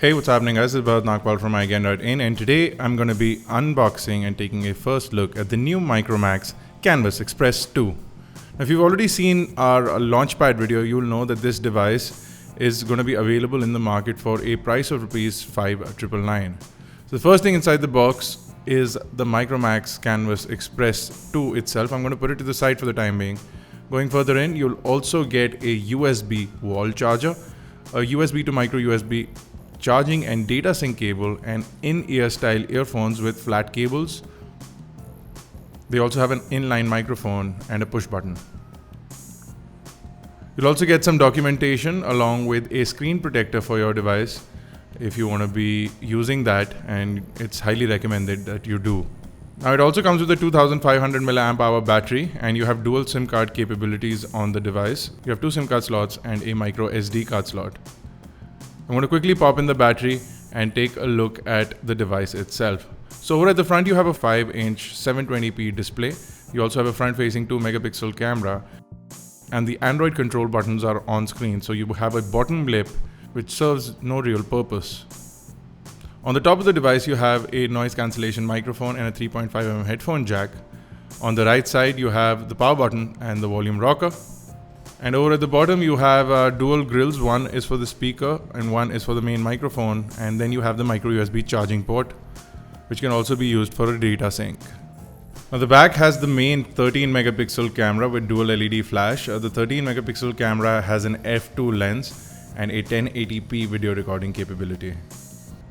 Hey, what's happening guys? This is Bharat from iGyaan.in, and today I'm going to be unboxing and taking a first look at the new Micromax Canvas Xpress 2. Now, if you've already seen our launchpad video, you'll know that this device is going to be available in the market for a price of Rs 5,999. So the first thing inside the box is the Micromax Canvas Xpress 2 itself. I'm going to put it to the side for the time being. Going further in, you'll also get a USB wall charger, a USB to micro USB charging and data sync cable, and in-ear style earphones with flat cables. They also have an inline microphone and a push button. You'll also get some documentation along with a screen protector for your device if you want to be using that, and it's highly recommended that you do. Now, it also comes with a 2500 mAh battery, and you have dual SIM card capabilities on the device. You have two SIM card slots and a micro SD card slot. I'm going to quickly pop in the battery and take a look at the device itself. So over at the front, you have a 5-inch 720p display. You also have a front-facing 2-megapixel camera, and the Android control buttons are on screen. So you have a bottom lip which serves no real purpose. On the top of the device, you have a noise cancellation microphone and a 3.5mm headphone jack. On the right side, you have the power button and the volume rocker. And over at the bottom, you have dual grills. One is for the speaker and one is for the main microphone. And then you have the micro USB charging port, which can also be used for a data sync. Now, the back has the main 13 megapixel camera with dual LED flash. The 13 megapixel camera has an f2 lens and a 1080p video recording capability.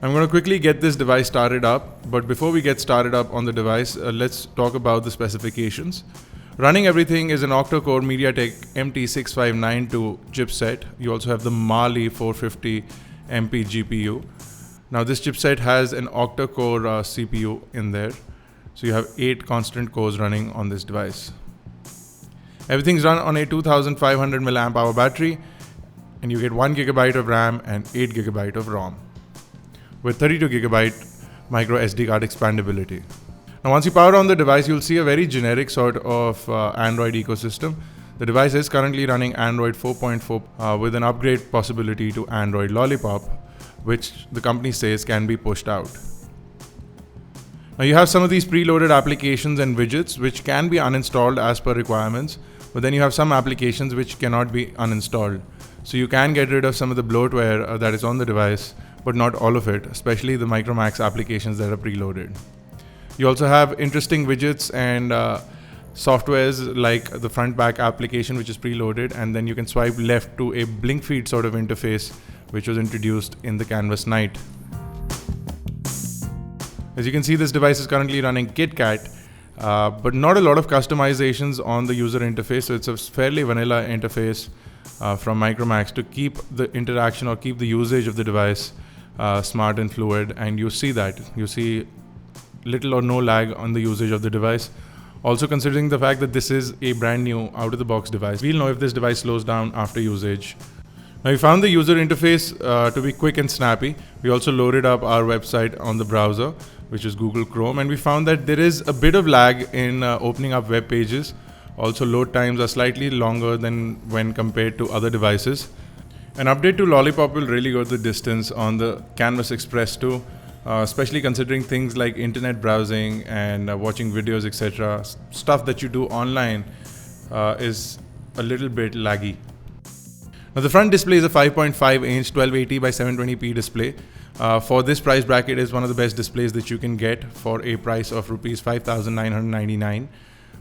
I'm going to quickly get this device started up. But before we get started up on the device, let's talk about the specifications. Running everything is an octa-core MediaTek MT6592 chipset. You also have the Mali 450 MP GPU. Now, this chipset has an octa-core CPU in there. So you have 8 constant cores running on this device. Everything's run on a 2500 mAh battery, and you get 1 GB of RAM and 8 GB of ROM with 32 GB micro SD card expandability. Now, once you power on the device, you'll see a very generic sort of Android ecosystem. The device is currently running Android 4.4 with an upgrade possibility to Android Lollipop, which the company says can be pushed out. Now, you have some of these preloaded applications and widgets which can be uninstalled as per requirements, but then you have some applications which cannot be uninstalled. So you can get rid of some of the bloatware that is on the device, but not all of it, especially the Micromax applications that are preloaded. You also have interesting widgets and softwares like the front back application, which is preloaded, and then you can swipe left to a blink feed sort of interface which was introduced in the Canvas Night. As you can see, this device is currently running KitKat, but not a lot of customizations on the user interface, so it's a fairly vanilla interface from Micromax to keep the interaction or keep the usage of the device smart and fluid, and you see that. You see little or no lag on the usage of the device. Also, considering the fact that this is a brand new out-of-the-box device, we'll know if this device slows down after usage. Now, we found the user interface to be quick and snappy. We also loaded up our website on the browser, which is Google Chrome, and we found that there is a bit of lag in opening up web pages. Also, load times are slightly longer than when compared to other devices. An update to Lollipop will really go the distance on the Canvas Xpress 2. Especially considering things like internet browsing and watching videos, etc. Stuff that you do online is a little bit laggy. Now, the front display is a 5.5-inch 1280 by 720p display. For this price bracket, is one of the best displays that you can get for a price of Rs 5,999,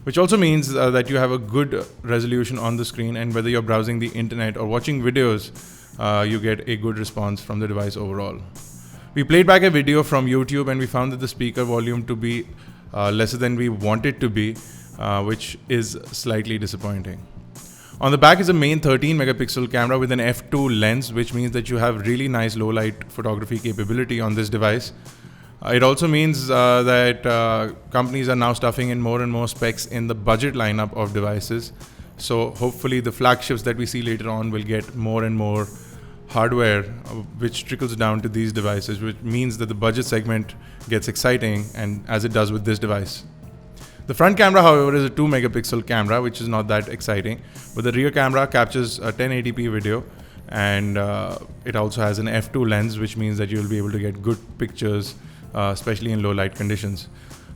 which also means that you have a good resolution on the screen, and whether you're browsing the internet or watching videos, you get a good response from the device overall. We played back a video from YouTube, and we found that the speaker volume to be lesser than we want it to be, which is slightly disappointing. On the back is a main 13 megapixel camera with an f2 lens, which means that you have really nice low light photography capability on this device. It also means that companies are now stuffing in more and more specs in the budget lineup of devices. So hopefully the flagships that we see later on will get more and more hardware, which trickles down to these devices, which means that the budget segment gets exciting, and as it does with this device. The front camera, however, is a 2 megapixel camera, which is not that exciting, but the rear camera captures a 1080p video. and it also has an f2 lens, which means that you'll be able to get good pictures, especially in low light conditions.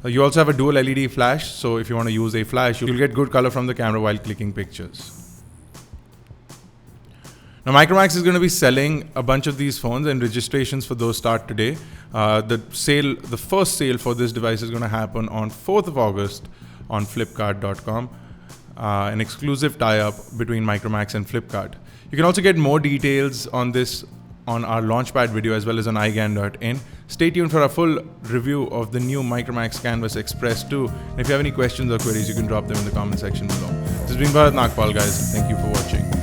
You also have a dual LED flash, so if you want to use a flash, you'll get good color from the camera while clicking pictures. Now, Micromax is going to be selling a bunch of these phones, and registrations for those start today. The first sale for this device is going to happen on 4th of August on Flipkart.com, an exclusive tie-up between Micromax and Flipkart. You can also get more details on this on our launchpad video as well as on iGyaan.in. Stay tuned for a full review of the new Micromax Canvas Xpress 2. And if you have any questions or queries, you can drop them in the comment section below. This has been Bharat Nagpal, guys. Thank you for watching.